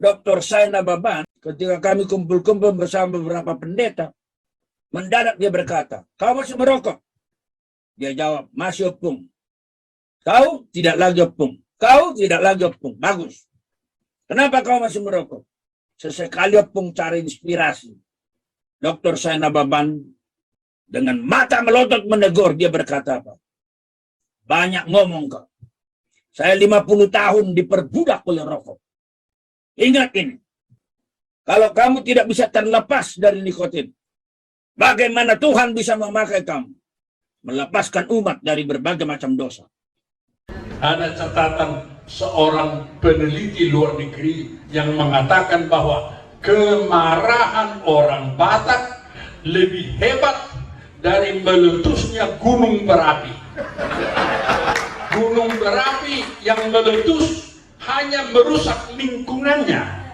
Dr. Saina Baban, ketika kami kumpul-kumpul bersama beberapa pendeta, mendadak dia berkata, "Kau masih merokok?" Dia jawab, "Masih opung." "Kau tidak lagi opung." "Kau tidak lagi opung." "Bagus. Kenapa kau masih merokok?" Sesekali opung cari inspirasi. Dr. Saina Baban dengan mata melotot menegur, dia berkata apa? "Banyak ngomong kau. Saya 50 tahun diperbudak oleh rokok. Ingat ini, kalau kamu tidak bisa terlepas dari nikotin, bagaimana Tuhan bisa memakai kamu? Melepaskan umat dari berbagai macam dosa." Ada catatan seorang peneliti luar negeri yang mengatakan bahwa kemarahan orang Batak lebih hebat dari meletusnya gunung berapi. Gunung berapi yang meletus hanya merusak lingkungannya.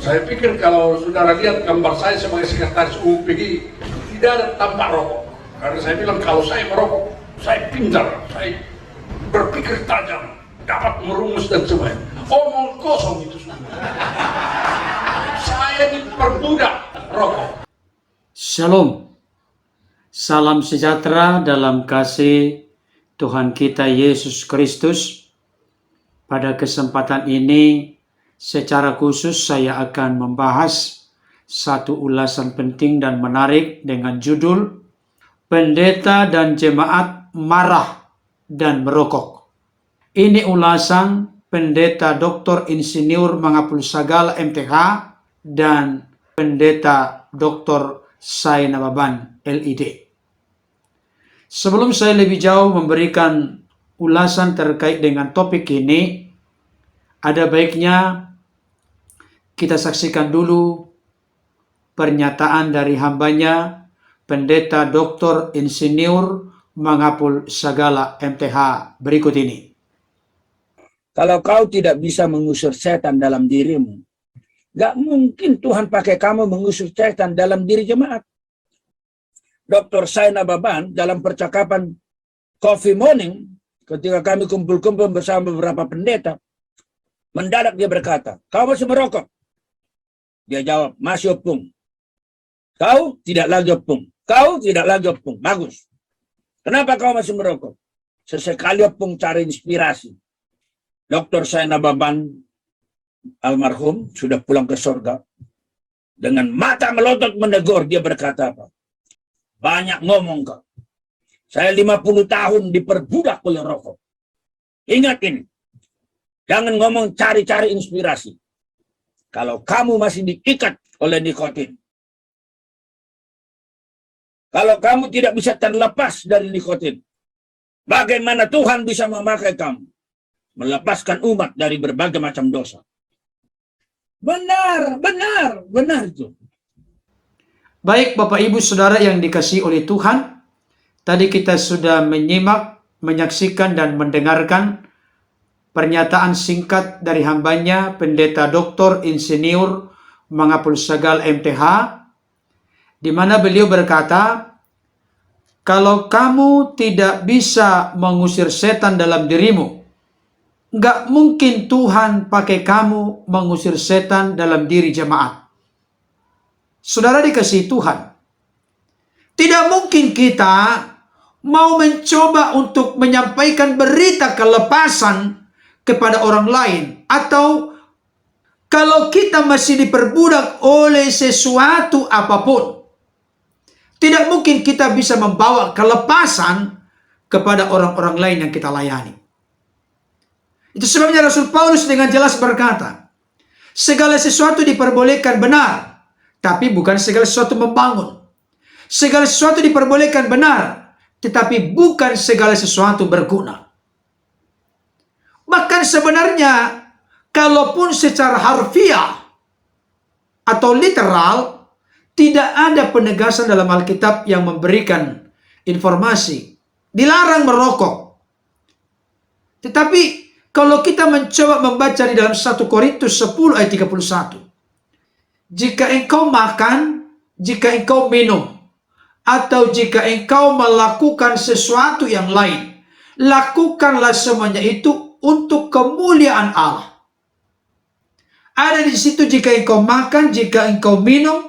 Saya pikir kalau saudara lihat gambar saya sebagai sekretaris umum PGI, tidak ada tampak rokok. Karena saya bilang kalau saya merokok, saya pintar, saya berpikir tajam, dapat merumus dan sebagainya. Omong kosong itu semua. Saya diperbudak rokok. Shalom. Salam sejahtera dalam kasih Tuhan kita Yesus Kristus. Pada kesempatan ini, secara khusus saya akan membahas satu ulasan penting dan menarik dengan judul Pendeta dan Jemaat Marah dan Merokok. Ini ulasan Pendeta Dr. Insinyur Mangapul Sagala MTH dan Pendeta Dr. Saina Baban LID. Sebelum saya lebih jauh memberikan ulasan terkait dengan topik ini, ada baiknya kita saksikan dulu pernyataan dari hambanya, Pendeta Dr. Insinyur Mangapul Sagala MTH berikut ini. Kalau kau tidak bisa mengusir setan dalam dirimu, gak mungkin Tuhan pakai kamu mengusir setan dalam diri jemaat. Dr. Saina Baban dalam percakapan Coffee Morning, ketika kami kumpul-kumpul bersama beberapa pendeta, mendadak dia berkata, "Kau masih merokok?" Dia jawab, "Masih opung." "Kau tidak lagi opung." "Kau tidak lagi opung." "Bagus. Kenapa kau masih merokok?" Sesekali opung cari inspirasi. Dr. Saina Baban almarhum sudah pulang ke surga. Dengan mata melotot menegur, dia berkata apa? "Banyak ngomong kau. Saya 50 tahun diperbudak oleh rokok. Ingat ini. Jangan ngomong cari-cari inspirasi. Kalau kamu masih diikat oleh nikotin. Kalau kamu tidak bisa terlepas dari nikotin, bagaimana Tuhan bisa memakai kamu? Melepaskan umat dari berbagai macam dosa." Benar itu. Baik Bapak Ibu Saudara yang dikasihi oleh Tuhan, tadi kita sudah menyimak, menyaksikan dan mendengarkan pernyataan singkat dari hambanya Pendeta Dr. Insinyur Mangapul Sagala MTH, di mana beliau berkata, kalau kamu tidak bisa mengusir setan dalam dirimu, nggak mungkin Tuhan pakai kamu mengusir setan dalam diri jemaat. Saudara dikasihi Tuhan, tidak mungkin kita mau mencoba untuk menyampaikan berita kelepasan kepada orang lain, atau kalau kita masih diperbudak oleh sesuatu apapun, tidak mungkin kita bisa membawa kelepasan kepada orang-orang lain yang kita layani. Itu sebabnya Rasul Paulus dengan jelas berkata, segala sesuatu diperbolehkan benar, tapi bukan segala sesuatu membangun. Segala sesuatu diperbolehkan benar, tetapi bukan segala sesuatu berguna. Bahkan sebenarnya, kalaupun secara harfiah atau literal, tidak ada penegasan dalam Alkitab yang memberikan informasi dilarang merokok. Tetapi kalau kita mencoba membaca di dalam 1 Korintus 10 ayat 31. Jika engkau makan, jika engkau minum, atau jika engkau melakukan sesuatu yang lain, lakukanlah semuanya itu untuk kemuliaan Allah. ada di situ jika engkau makan, jika engkau minum,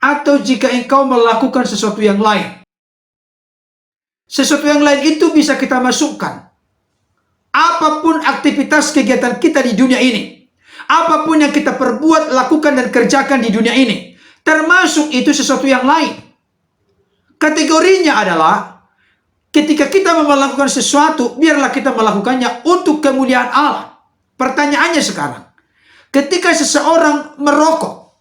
atau jika engkau melakukan sesuatu yang lain. Sesuatu yang lain itu bisa kita masukkan. Apapun aktivitas kegiatan kita di dunia ini, apapun yang kita perbuat, lakukan, dan kerjakan di dunia ini, termasuk itu sesuatu yang lain. Kategorinya adalah ketika kita melakukan sesuatu, biarlah kita melakukannya untuk kemuliaan Allah. Pertanyaannya sekarang, ketika seseorang merokok,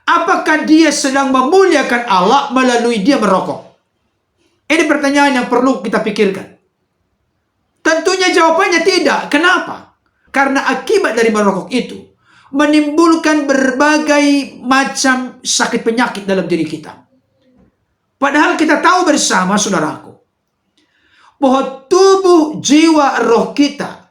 apakah dia sedang memuliakan Allah melalui dia merokok? Ini pertanyaan yang perlu kita pikirkan. Tentunya jawabannya tidak. Kenapa? Karena akibat dari merokok itu menimbulkan berbagai macam sakit penyakit dalam diri kita. Padahal kita tahu bersama, saudaraku, bahwa tubuh, jiwa, roh kita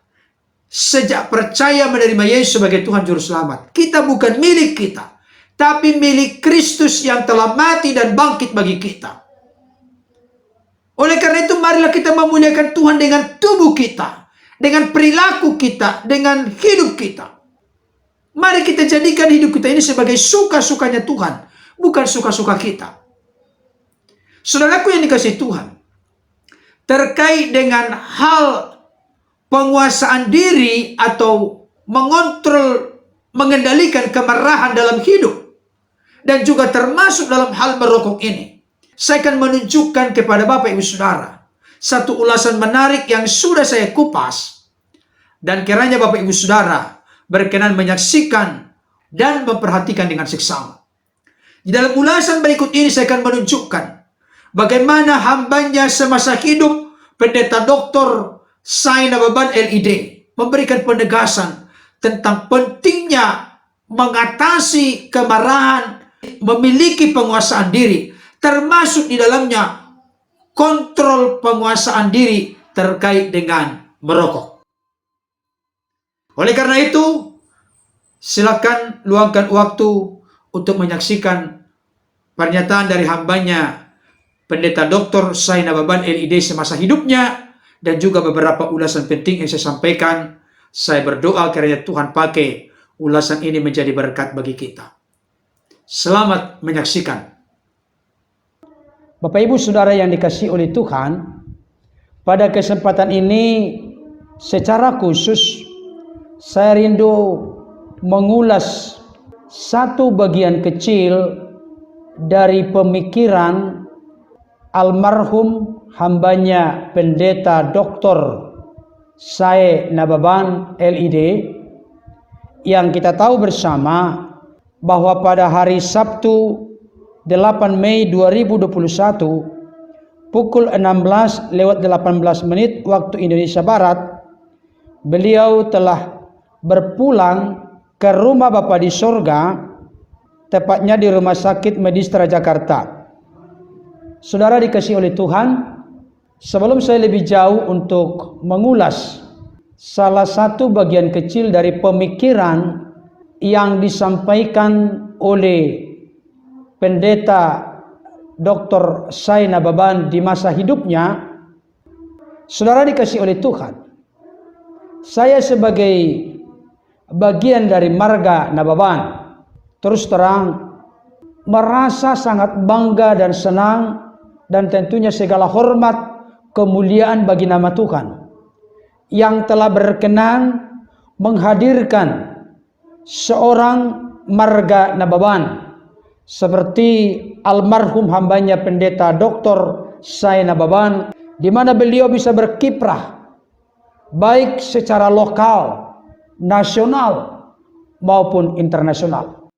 sejak percaya menerima Yesus sebagai Tuhan Juru Selamat, kita bukan milik kita, tapi milik Kristus yang telah mati dan bangkit bagi kita. Oleh karena itu, marilah kita memuliakan Tuhan dengan tubuh kita, dengan perilaku kita, dengan hidup kita. Mari kita jadikan hidup kita ini sebagai suka-sukanya Tuhan, bukan suka-suka kita. Saudaraku yang dikasihi Tuhan, terkait dengan hal penguasaan diri atau mengontrol, mengendalikan kemarahan dalam hidup, dan juga termasuk dalam hal merokok ini, saya akan menunjukkan kepada Bapak Ibu Saudara satu ulasan menarik yang sudah saya kupas, dan kiranya Bapak Ibu Saudara berkenan menyaksikan dan memperhatikan dengan seksama. Di dalam ulasan berikut ini saya akan menunjukkan bagaimana hambanya semasa hidup, Pendeta Dr. Sai Nababan LID, memberikan penegasan tentang pentingnya mengatasi kemarahan, memiliki penguasaan diri, termasuk di dalamnya kontrol penguasaan diri terkait dengan merokok. Oleh karena itu, silakan luangkan waktu untuk menyaksikan pernyataan dari hambanya Pendeta Dr. Sai Nababan LID semasa hidupnya, dan juga beberapa ulasan penting yang saya sampaikan. Saya berdoa kiranya Tuhan pakai ulasan ini menjadi berkat bagi kita. Selamat menyaksikan. Bapak Ibu Saudara yang dikasihi oleh Tuhan, pada kesempatan ini secara khusus saya rindu mengulas satu bagian kecil dari pemikiran almarhum hambanya Pendeta Dr. Sai Nababan LID, yang kita tahu bersama bahwa pada hari Sabtu 8 Mei 2021 pukul 16:18 waktu Indonesia Barat, beliau telah berpulang ke rumah Bapa di sorga, tepatnya di Rumah Sakit Medistra Jakarta. Saudara dikasihi oleh Tuhan, sebelum saya lebih jauh untuk mengulas salah satu bagian kecil dari pemikiran yang disampaikan oleh Pendeta Dr. Sai Nababan di masa hidupnya, saudara dikasihi oleh Tuhan, saya sebagai bagian dari marga Nababan terus terang merasa sangat bangga dan senang, dan tentunya segala hormat kemuliaan bagi nama Tuhan yang telah berkenan menghadirkan seorang marga Nababan seperti almarhum hambanya Pendeta Dr. Sai Nababan, di mana beliau bisa berkiprah baik secara lokal, nasional maupun internasional.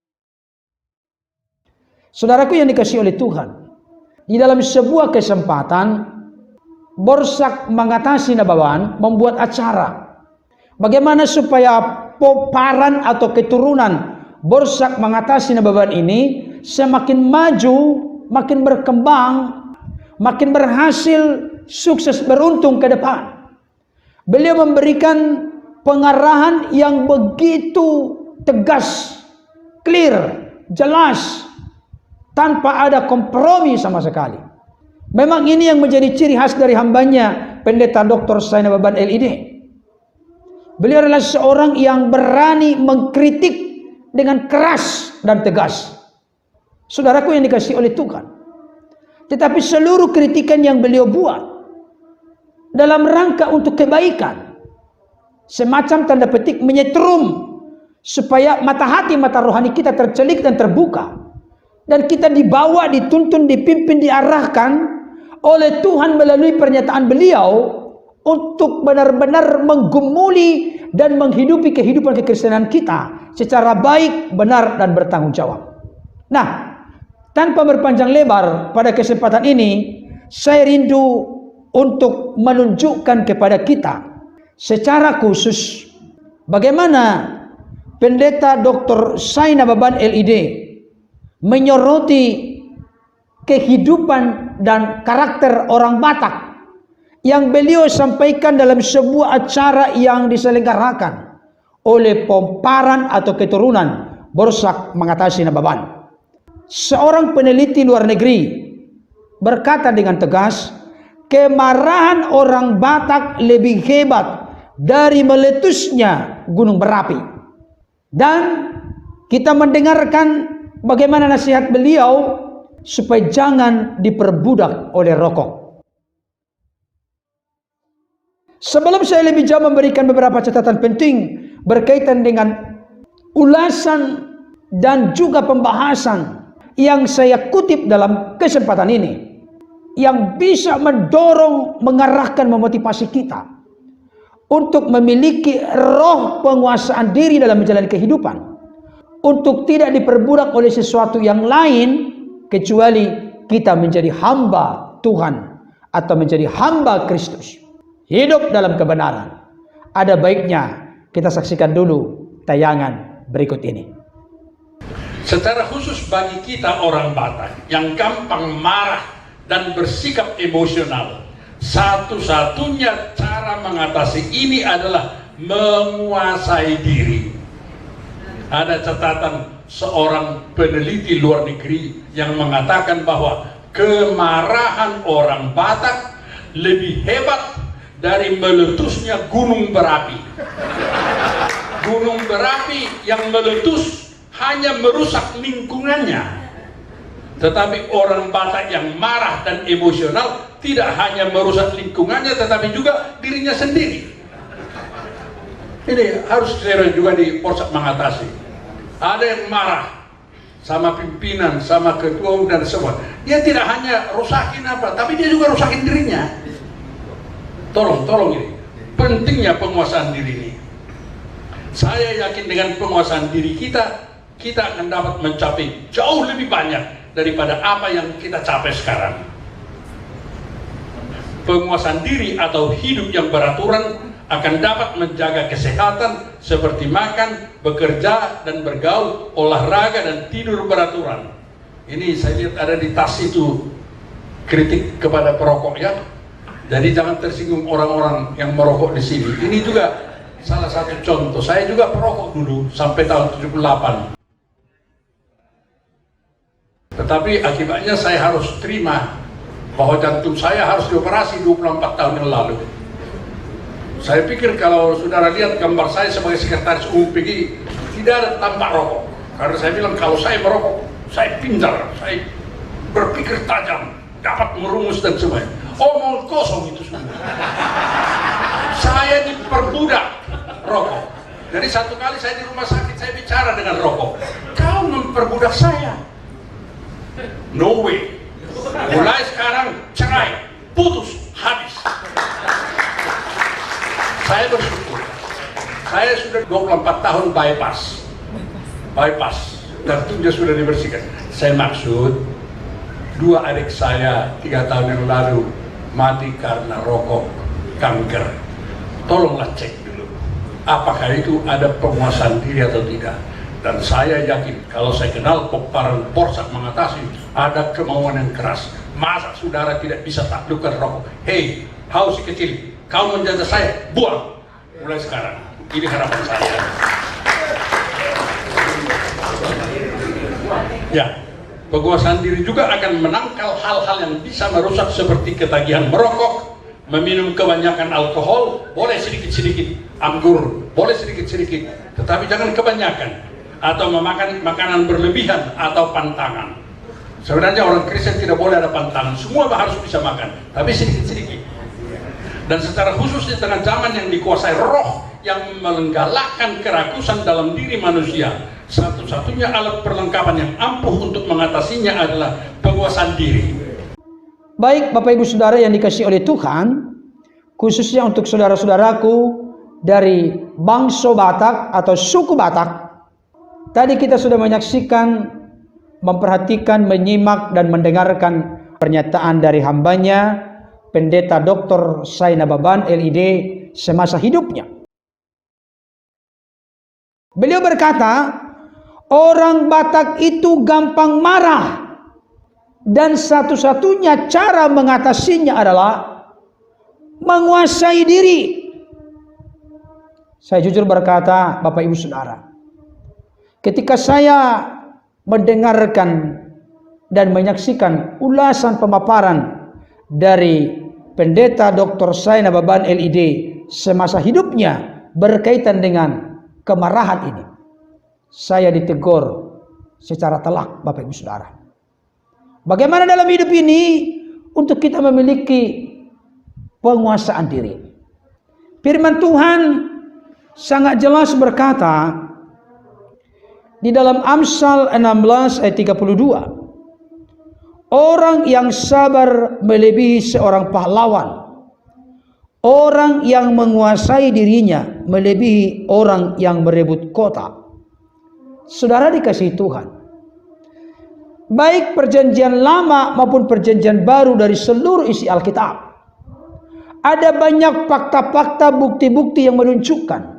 Saudaraku yang dikasihi oleh Tuhan, di dalam sebuah kesempatan Borsak Mengatasi Nababan membuat acara bagaimana supaya poparan atau keturunan Borsak Mengatasi Nababan ini semakin maju, makin berkembang, makin berhasil, sukses, beruntung ke depan. Beliau memberikan pengarahan yang begitu tegas, clear, jelas, tanpa ada kompromi sama sekali. Memang ini yang menjadi ciri khas dari hambanya Pendeta Dr. Sai Nababan LID. Beliau adalah seorang yang berani mengkritik dengan keras dan tegas. Saudaraku yang dikasihi oleh Tuhan. Tetapi seluruh kritikan yang beliau buat dalam rangka untuk kebaikan, semacam tanda petik menyetrum supaya mata hati, mata rohani kita tercelik dan terbuka, dan kita dibawa, dituntun, dipimpin, diarahkan oleh Tuhan melalui pernyataan beliau untuk benar-benar menggumuli dan menghidupi kehidupan kekristenan kita secara baik, benar, dan bertanggung jawab. Nah, tanpa berpanjang lebar, pada kesempatan ini saya rindu untuk menunjukkan kepada kita secara khusus bagaimana Pendeta Dr. Saina Baban LID menyoroti kehidupan dan karakter orang Batak yang beliau sampaikan dalam sebuah acara yang diselenggarakan oleh Pomparan atau keturunan Borsak Mengatasi Nababan. Seorang peneliti luar negeri berkata dengan tegas, kemarahan orang Batak lebih hebat dari meletusnya gunung berapi. Dan kita mendengarkan bagaimana nasihat beliau supaya jangan diperbudak oleh rokok. Sebelum saya lebih jauh memberikan beberapa catatan penting berkaitan dengan ulasan dan juga pembahasan yang saya kutip dalam kesempatan ini, yang bisa mendorong, mengarahkan, memotivasi kita untuk memiliki roh penguasaan diri dalam menjalani kehidupan, untuk tidak diperbudak oleh sesuatu yang lain kecuali kita menjadi hamba Tuhan atau menjadi hamba Kristus, hidup dalam kebenaran. Ada baiknya kita saksikan dulu tayangan berikut ini. Secara khusus bagi kita orang Batak yang gampang marah dan bersikap emosional, satu-satunya cara mengatasi ini adalah menguasai diri. Ada catatan seorang peneliti luar negeri yang mengatakan bahwa kemarahan orang Batak lebih hebat dari meletusnya gunung berapi. Gunung berapi yang meletus hanya merusak lingkungannya, tetapi orang Batak yang marah dan emosional tidak hanya merusak lingkungannya tetapi juga dirinya sendiri. Ini harus serius juga di Polsek mengatasi. Ada yang marah sama pimpinan, sama ketua umum dan semua. Dia tidak hanya rusakin apa, tapi dia juga rusakin dirinya. Tolong ini. Pentingnya penguasaan diri ini. Saya yakin dengan penguasaan diri kita akan dapat mencapai jauh lebih banyak daripada apa yang kita capai sekarang. Penguasaan diri atau hidup yang beraturan akan dapat menjaga kesehatan seperti makan, bekerja, dan bergaul, olahraga, dan tidur beraturan. Ini saya lihat ada di tas itu kritik kepada perokok ya. Jadi jangan tersinggung orang-orang yang merokok di sini. Ini juga salah satu contoh. Saya juga perokok dulu sampai tahun 78. Tetapi akibatnya saya harus terima bahwa jantung saya harus dioperasi 24 tahun yang lalu. Saya pikir kalau saudara lihat gambar saya sebagai sekretaris umum PGI, tidak ada tampak rokok. Karena saya bilang kalau saya merokok, saya pintar, saya berpikir tajam, dapat merumus dan semuanya. Omong kosong itu semua. Saya diperbudak rokok. Jadi satu kali saya di rumah sakit, saya bicara dengan rokok. Kau memperbudak saya. No way. Mulai sekarang cerai, putus, habis. Saya bersyukur. Saya sudah 24 tahun bypass, dan itu sudah dibersihkan. Saya maksud, 2 adik saya 3 tahun yang lalu mati karena rokok, kanker. Tolonglah cek dulu, apakah itu ada penguasaan diri atau tidak. Dan saya yakin kalau saya kenal Pomparan Borsak mengatasi, ada kemauan yang keras. Masa saudara tidak bisa taklukkan rokok? Hei, haus kecil, kau menjajah saya, buang mulai sekarang. Ini harapan saya. Ya, penguasaan diri juga akan menangkal hal-hal yang bisa merusak seperti ketagihan merokok, meminum kebanyakan alkohol, boleh sedikit-sedikit, anggur boleh sedikit-sedikit, tetapi jangan kebanyakan atau memakan makanan berlebihan atau pantangan. Sebenarnya orang Kristen tidak boleh ada pantangan, semua harus bisa makan, tapi sedikit-sedikit. Dan secara khusus di tengah zaman yang dikuasai roh yang menggalakkan kerakusan dalam diri manusia, satu-satunya alat perlengkapan yang ampuh untuk mengatasinya adalah penguasaan diri. Baik Bapak Ibu Saudara yang dikasihi oleh Tuhan, khususnya untuk saudara-saudaraku dari bangsa Batak atau suku Batak, tadi kita sudah menyaksikan, memperhatikan, menyimak dan mendengarkan pernyataan dari hambanya Pendeta Dr. Saina Baban LID semasa hidupnya. Beliau berkata, orang Batak itu gampang marah dan satu-satunya cara mengatasinya adalah menguasai diri. Saya jujur berkata, Bapak Ibu Saudara, ketika saya mendengarkan dan menyaksikan ulasan pemaparan dari Pendeta Dr. Saina Baban LID semasa hidupnya berkaitan dengan kemarahan ini, saya ditegur secara telak, Bapak Ibu Saudara. Bagaimana dalam hidup ini untuk kita memiliki penguasaan diri? Firman Tuhan sangat jelas berkata di dalam Amsal 16 ayat 32, orang yang sabar melebihi seorang pahlawan, orang yang menguasai dirinya melebihi orang yang merebut kota. Saudara dikasihi Tuhan, baik perjanjian lama maupun perjanjian baru dari seluruh isi Alkitab, ada banyak fakta-fakta, bukti-bukti yang menunjukkan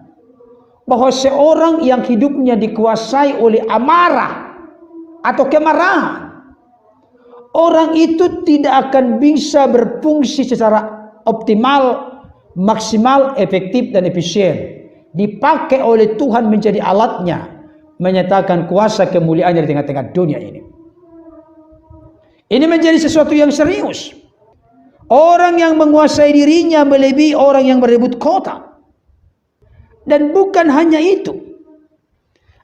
bahwa seorang yang hidupnya dikuasai oleh amarah atau kemarahan, orang itu tidak akan bisa berfungsi secara optimal, maksimal, efektif dan efisien. Dipakai oleh Tuhan menjadi alatnya menyatakan kuasa kemuliaannya di tengah-tengah dunia ini. Ini menjadi sesuatu yang serius. Orang yang menguasai dirinya melebihi orang yang merebut kota. Dan bukan hanya itu.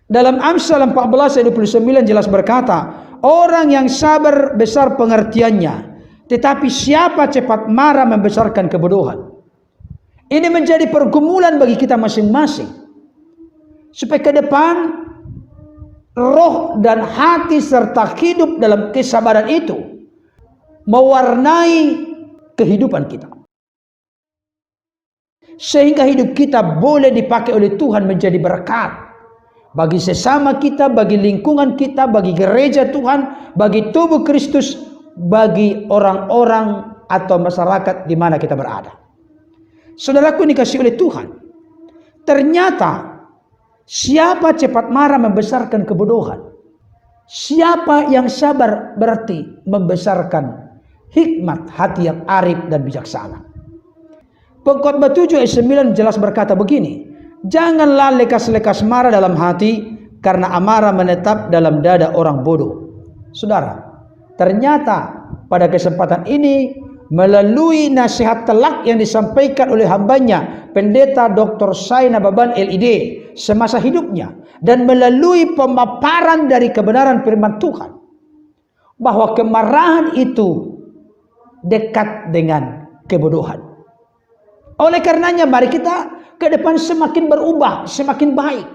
Dalam Amsal 14 ayat 29 jelas berkata, orang yang sabar besar pengertiannya, tetapi siapa cepat marah membesarkan kebodohan. Ini menjadi pergumulan bagi kita masing-masing. Supaya ke depan roh dan hati serta hidup dalam kesabaran itu mewarnai kehidupan kita. Sehingga hidup kita boleh dipakai oleh Tuhan menjadi berkat bagi sesama kita, bagi lingkungan kita, bagi gereja Tuhan, bagi tubuh Kristus, bagi orang-orang atau masyarakat di mana kita berada. Saudaraku dikasihi oleh Tuhan, ternyata siapa cepat marah membesarkan kebodohan. Siapa yang sabar berarti membesarkan hikmat hati yang arif dan bijaksana. Pengkhotbah 7 ayat 9 jelas berkata begini, janganlah lekas-lekas marah dalam hati, karena amarah menetap dalam dada orang bodoh. Saudara, ternyata pada kesempatan ini melalui nasihat telak yang disampaikan oleh hambanya Pendeta Dr. Saina Baban LID semasa hidupnya, dan melalui pemaparan dari kebenaran firman Tuhan, bahwa kemarahan itu dekat dengan kebodohan. Oleh karenanya mari kita ke depan semakin berubah, semakin baik.